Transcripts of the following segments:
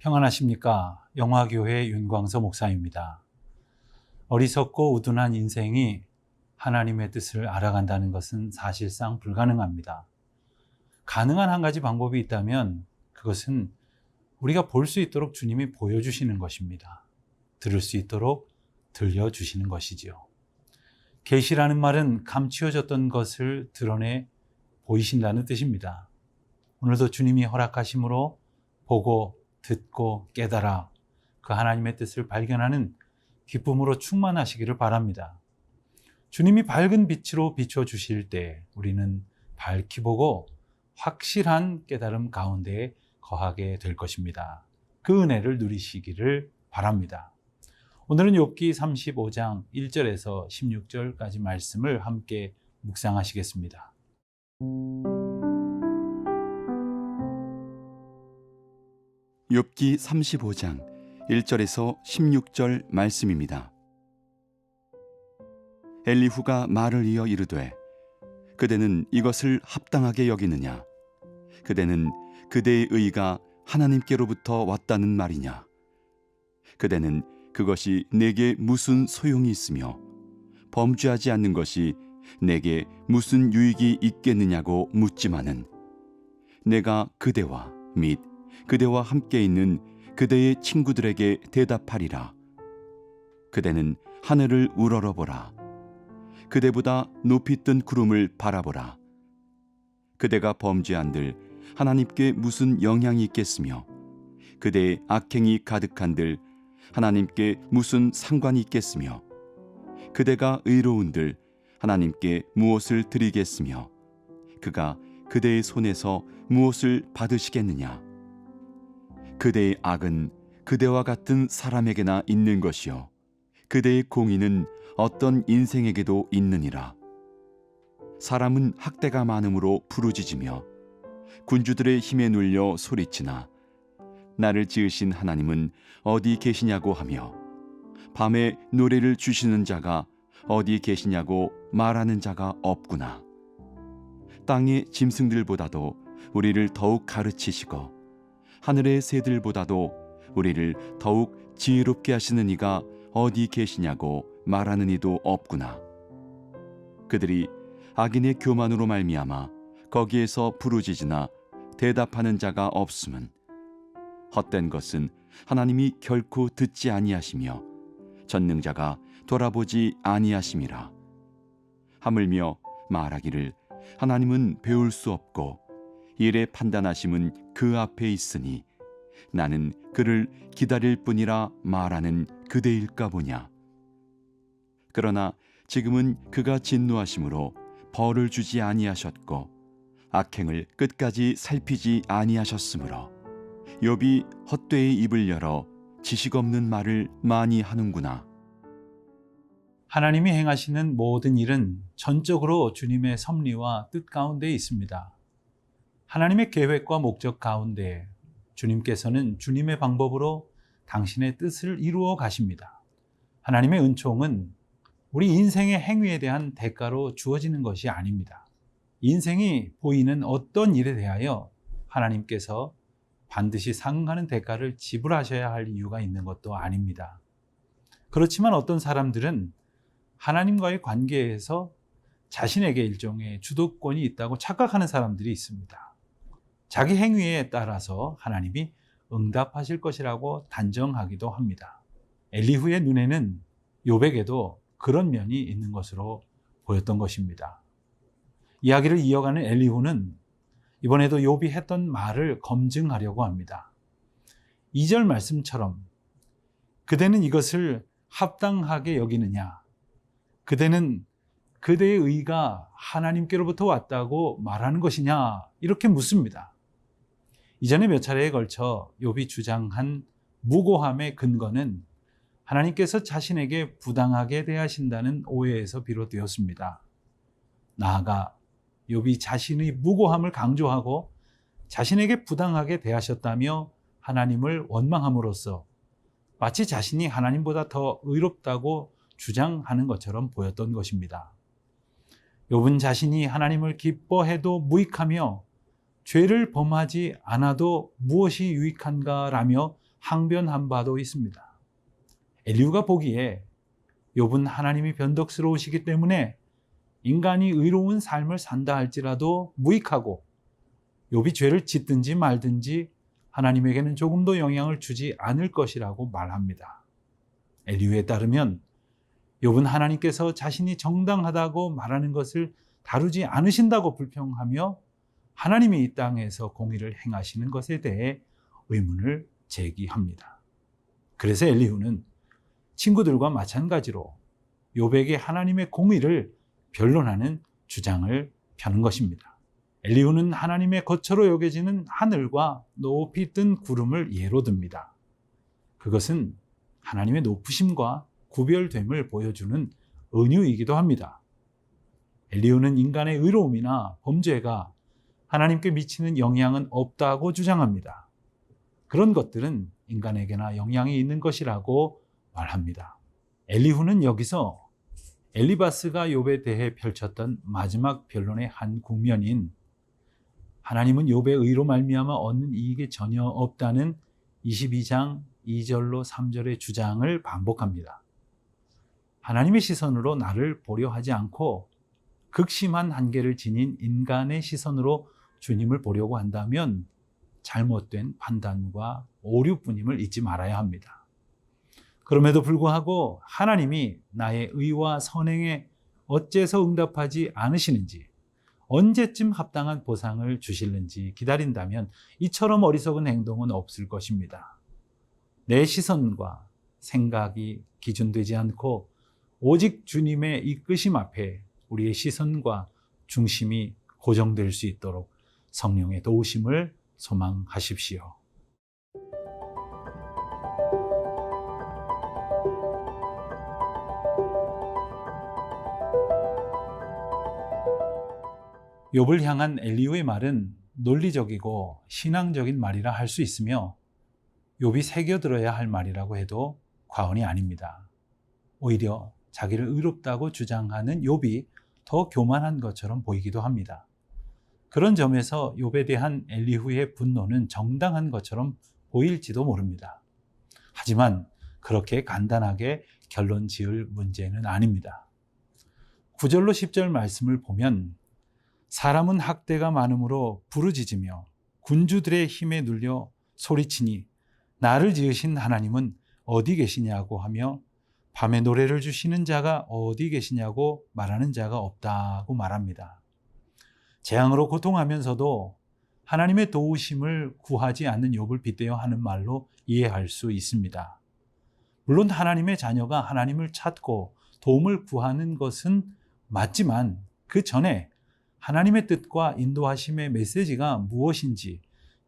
평안하십니까? 영화교회 윤광서 목사입니다. 어리석고 우둔한 인생이 하나님의 뜻을 알아간다는 것은 사실상 불가능합니다. 가능한 한 가지 방법이 있다면 그것은 우리가 볼 수 있도록 주님이 보여주시는 것입니다. 들을 수 있도록 들려주시는 것이지요. 계시라는 말은 감추어졌던 것을 드러내 보이신다는 뜻입니다. 오늘도 주님이 허락하심으로 보고 듣고 깨달아 그 하나님의 뜻을 발견하는 기쁨으로 충만하시기를 바랍니다. 주님이 밝은 빛으로 비춰주실 때 우리는 밝히 보고 확실한 깨달음 가운데 거하게 될 것입니다. 그 은혜를 누리시기를 바랍니다. 오늘은 욥기 35장 1절에서 16절까지 말씀을 함께 묵상하시겠습니다. 욥기 35장 1절에서 16절 말씀입니다. 엘리후가 말을 이어 이르되 그대는 이것을 합당하게 여기느냐? 그대는 그대의 의가 하나님께로부터 왔다는 말이냐? 그대는 그것이 내게 무슨 소용이 있으며 범죄하지 않는 것이 내게 무슨 유익이 있겠느냐고 묻지만은 내가 그대와 및 그대와 함께 있는 그대의 친구들에게 대답하리라. 그대는 하늘을 우러러보라. 그대보다 높이 뜬 구름을 바라보라. 그대가 범죄한들 하나님께 무슨 영향이 있겠으며 그대의 악행이 가득한들 하나님께 무슨 상관이 있겠으며 그대가 의로운들 하나님께 무엇을 드리겠으며 그가 그대의 손에서 무엇을 받으시겠느냐? 그대의 악은 그대와 같은 사람에게나 있는 것이요 그대의 공의는 어떤 인생에게도 있느니라. 사람은 학대가 많음으로 부르짖으며 군주들의 힘에 눌려 소리치나 나를 지으신 하나님은 어디 계시냐고 하며 밤에 노래를 주시는 자가 어디 계시냐고 말하는 자가 없구나. 땅의 짐승들보다도 우리를 더욱 가르치시고 하늘의 새들보다도 우리를 더욱 지혜롭게 하시는 이가 어디 계시냐고 말하는 이도 없구나. 그들이 악인의 교만으로 말미암아 거기에서 부르짖으나 대답하는 자가 없음은 헛된 것은 하나님이 결코 듣지 아니하시며 전능자가 돌아보지 아니하심이라. 하물며 말하기를 하나님은 배울 수 없고 일의 판단하심은 그 앞에 있으니 나는 그를 기다릴 뿐이라 말하는 그대일까 보냐. 그러나 지금은 그가 진노하심으로 벌을 주지 아니하셨고 악행을 끝까지 살피지 아니하셨으므로 욥이 헛되이 입을 열어 지식 없는 말을 많이 하는구나. 하나님이 행하시는 모든 일은 전적으로 주님의 섭리와 뜻 가운데 있습니다. 하나님의 계획과 목적 가운데 주님께서는 주님의 방법으로 당신의 뜻을 이루어 가십니다. 하나님의 은총은 우리 인생의 행위에 대한 대가로 주어지는 것이 아닙니다. 인생이 보이는 어떤 일에 대하여 하나님께서 반드시 상응하는 대가를 지불하셔야 할 이유가 있는 것도 아닙니다. 그렇지만 어떤 사람들은 하나님과의 관계에서 자신에게 일종의 주도권이 있다고 착각하는 사람들이 있습니다. 자기 행위에 따라서 하나님이 응답하실 것이라고 단정하기도 합니다. 엘리후의 눈에는 욥에게도 그런 면이 있는 것으로 보였던 것입니다. 이야기를 이어가는 엘리후는 이번에도 욥이 했던 말을 검증하려고 합니다. 2절 말씀처럼 그대는 이것을 합당하게 여기느냐? 그대는 그대의 의가 하나님께로부터 왔다고 말하는 것이냐? 이렇게 묻습니다. 이전에 몇 차례에 걸쳐 욥이 주장한 무고함의 근거는 하나님께서 자신에게 부당하게 대하신다는 오해에서 비롯되었습니다. 나아가 욥이 자신의 무고함을 강조하고 자신에게 부당하게 대하셨다며 하나님을 원망함으로써 마치 자신이 하나님보다 더 의롭다고 주장하는 것처럼 보였던 것입니다. 욥은 자신이 하나님을 기뻐해도 무익하며 죄를 범하지 않아도 무엇이 유익한가라며 항변한 바도 있습니다. 엘리후가 보기에 욥은 하나님이 변덕스러우시기 때문에 인간이 의로운 삶을 산다 할지라도 무익하고 욥이 죄를 짓든지 말든지 하나님에게는 조금도 영향을 주지 않을 것이라고 말합니다. 엘리후에 따르면 욥은 하나님께서 자신이 정당하다고 말하는 것을 다루지 않으신다고 불평하며 하나님이 이 땅에서 공의를 행하시는 것에 대해 의문을 제기합니다. 그래서 엘리후는 친구들과 마찬가지로 욥에게 하나님의 공의를 변론하는 주장을 펴는 것입니다. 엘리후는 하나님의 거처로 여겨지는 하늘과 높이 뜬 구름을 예로 듭니다. 그것은 하나님의 높으심과 구별됨을 보여주는 은유이기도 합니다. 엘리후는 인간의 의로움이나 범죄가 하나님께 미치는 영향은 없다고 주장합니다. 그런 것들은 인간에게나 영향이 있는 것이라고 말합니다. 엘리후는 여기서 엘리바스가 욥에 대해 펼쳤던 마지막 변론의 한 국면인 하나님은 욥의 의로 말미암아 얻는 이익이 전혀 없다는 22장 2절로 3절의 주장을 반복합니다. 하나님의 시선으로 나를 보려 하지 않고 극심한 한계를 지닌 인간의 시선으로 주님을 보려고 한다면 잘못된 판단과 오류뿐임을 잊지 말아야 합니다. 그럼에도 불구하고 하나님이 나의 의와 선행에 어째서 응답하지 않으시는지, 언제쯤 합당한 보상을 주실는지 기다린다면 이처럼 어리석은 행동은 없을 것입니다. 내 시선과 생각이 기준되지 않고 오직 주님의 이끄심 앞에 우리의 시선과 중심이 고정될 수 있도록 성령의 도우심을 소망하십시오. 욥을 향한 엘리후의 말은 논리적이고 신앙적인 말이라 할 수 있으며 욥이 새겨들어야 할 말이라고 해도 과언이 아닙니다. 오히려 자기를 의롭다고 주장하는 욥이 더 교만한 것처럼 보이기도 합니다. 그런 점에서 욥에 대한 엘리후의 분노는 정당한 것처럼 보일지도 모릅니다. 하지만 그렇게 간단하게 결론 지을 문제는 아닙니다. 9절로 10절 말씀을 보면 사람은 학대가 많음으로 부르짖으며 군주들의 힘에 눌려 소리치니 나를 지으신 하나님은 어디 계시냐고 하며 밤에 노래를 주시는 자가 어디 계시냐고 말하는 자가 없다고 말합니다. 재앙으로 고통하면서도 하나님의 도우심을 구하지 않는 욥을 빗대어 하는 말로 이해할 수 있습니다. 물론 하나님의 자녀가 하나님을 찾고 도움을 구하는 것은 맞지만 그 전에 하나님의 뜻과 인도하심의 메시지가 무엇인지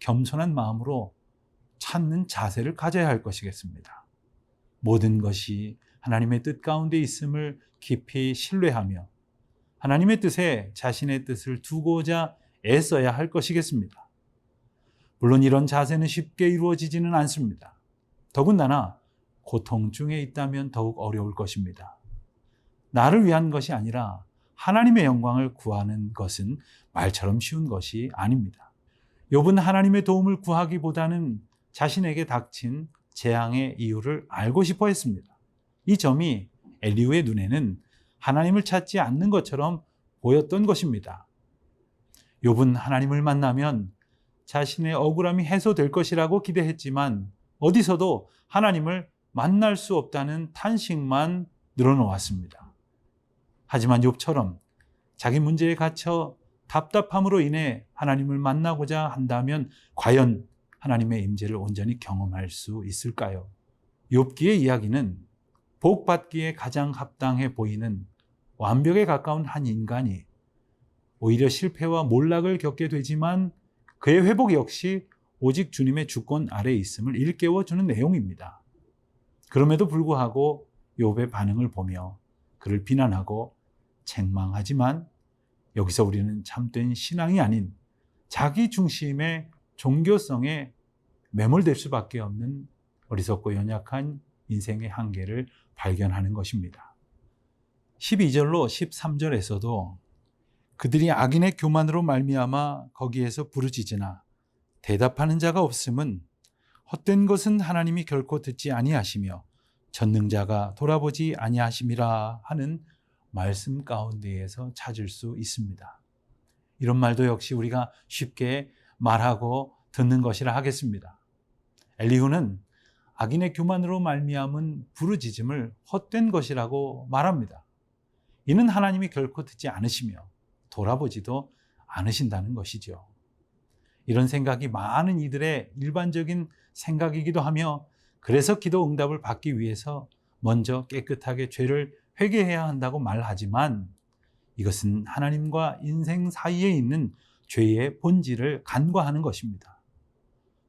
겸손한 마음으로 찾는 자세를 가져야 할 것이겠습니다. 모든 것이 하나님의 뜻 가운데 있음을 깊이 신뢰하며 하나님의 뜻에 자신의 뜻을 두고자 애써야 할 것이겠습니다. 물론 이런 자세는 쉽게 이루어지지는 않습니다. 더군다나 고통 중에 있다면 더욱 어려울 것입니다. 나를 위한 것이 아니라 하나님의 영광을 구하는 것은 말처럼 쉬운 것이 아닙니다. 욥은 하나님의 도움을 구하기보다는 자신에게 닥친 재앙의 이유를 알고 싶어 했습니다. 이 점이 엘리후의 눈에는 하나님을 찾지 않는 것처럼 보였던 것입니다. 욥은 하나님을 만나면 자신의 억울함이 해소될 것이라고 기대했지만 어디서도 하나님을 만날 수 없다는 탄식만 늘어놓았습니다. 하지만 욥처럼 자기 문제에 갇혀 답답함으로 인해 하나님을 만나고자 한다면 과연 하나님의 임재를 온전히 경험할 수 있을까요? 욥기의 이야기는 복받기에 가장 합당해 보이는 완벽에 가까운 한 인간이 오히려 실패와 몰락을 겪게 되지만 그의 회복 역시 오직 주님의 주권 아래에 있음을 일깨워주는 내용입니다. 그럼에도 불구하고 욥의 반응을 보며 그를 비난하고 책망하지만 여기서 우리는 참된 신앙이 아닌 자기 중심의 종교성에 매몰될 수밖에 없는 어리석고 연약한 인생의 한계를 발견하는 것입니다. 12절로 13절에서도 그들이 악인의 교만으로 말미암아 거기에서 부르짖으나 대답하는 자가 없음은 헛된 것은 하나님이 결코 듣지 아니하시며 전능자가 돌아보지 아니하심이라 하는 말씀 가운데에서 찾을 수 있습니다. 이런 말도 역시 우리가 쉽게 말하고 듣는 것이라 하겠습니다. 엘리후는 악인의 교만으로 말미암은 부르짖음을 헛된 것이라고 말합니다. 이는 하나님이 결코 듣지 않으시며 돌아보지도 않으신다는 것이죠. 이런 생각이 많은 이들의 일반적인 생각이기도 하며, 그래서 기도 응답을 받기 위해서 먼저 깨끗하게 죄를 회개해야 한다고 말하지만, 이것은 하나님과 인생 사이에 있는 죄의 본질을 간과하는 것입니다.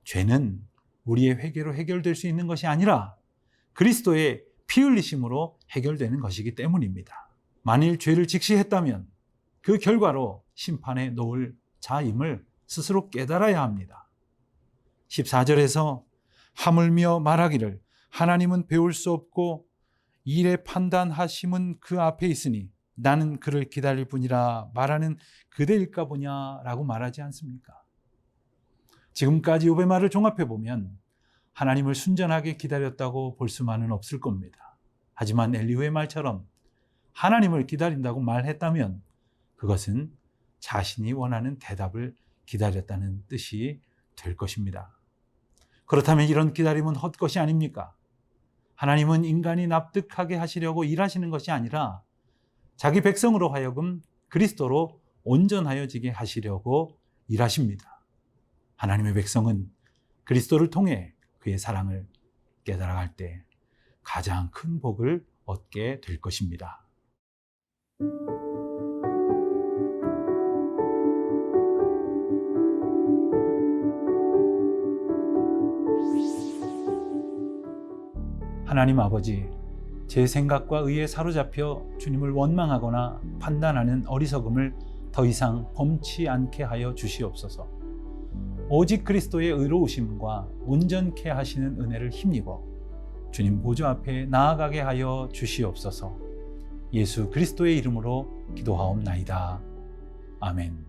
죄는 우리의 회개로 해결될 수 있는 것이 아니라 그리스도의 피 흘리심으로 해결되는 것이기 때문입니다. 만일 죄를 직시했다면 그 결과로 심판에 놓을 자임을 스스로 깨달아야 합니다. 14절에서 하물며 말하기를 하나님은 배울 수 없고 일의 판단하심은 그 앞에 있으니 나는 그를 기다릴 뿐이라 말하는 그대일까 보냐라고 말하지 않습니까? 지금까지 욥의 말을 종합해 보면 하나님을 순전하게 기다렸다고 볼 수만은 없을 겁니다. 하지만 엘리후의 말처럼 하나님을 기다린다고 말했다면 그것은 자신이 원하는 대답을 기다렸다는 뜻이 될 것입니다. 그렇다면 이런 기다림은 헛것이 아닙니까? 하나님은 인간이 납득하게 하시려고 일하시는 것이 아니라 자기 백성으로 하여금 그리스도로 온전하여지게 하시려고 일하십니다. 하나님의 백성은 그리스도를 통해 그의 사랑을 깨달아갈 때 가장 큰 복을 얻게 될 것입니다. 하나님 아버지, 제 생각과 의에 사로잡혀 주님을 원망하거나 판단하는 어리석음을 더 이상 범치 않게 하여 주시옵소서. 오직 그리스도의 의로우심과 온전케 하시는 은혜를 힘입어 주님 보좌 앞에 나아가게 하여 주시옵소서. 예수 그리스도의 이름으로 기도하옵나이다. 아멘.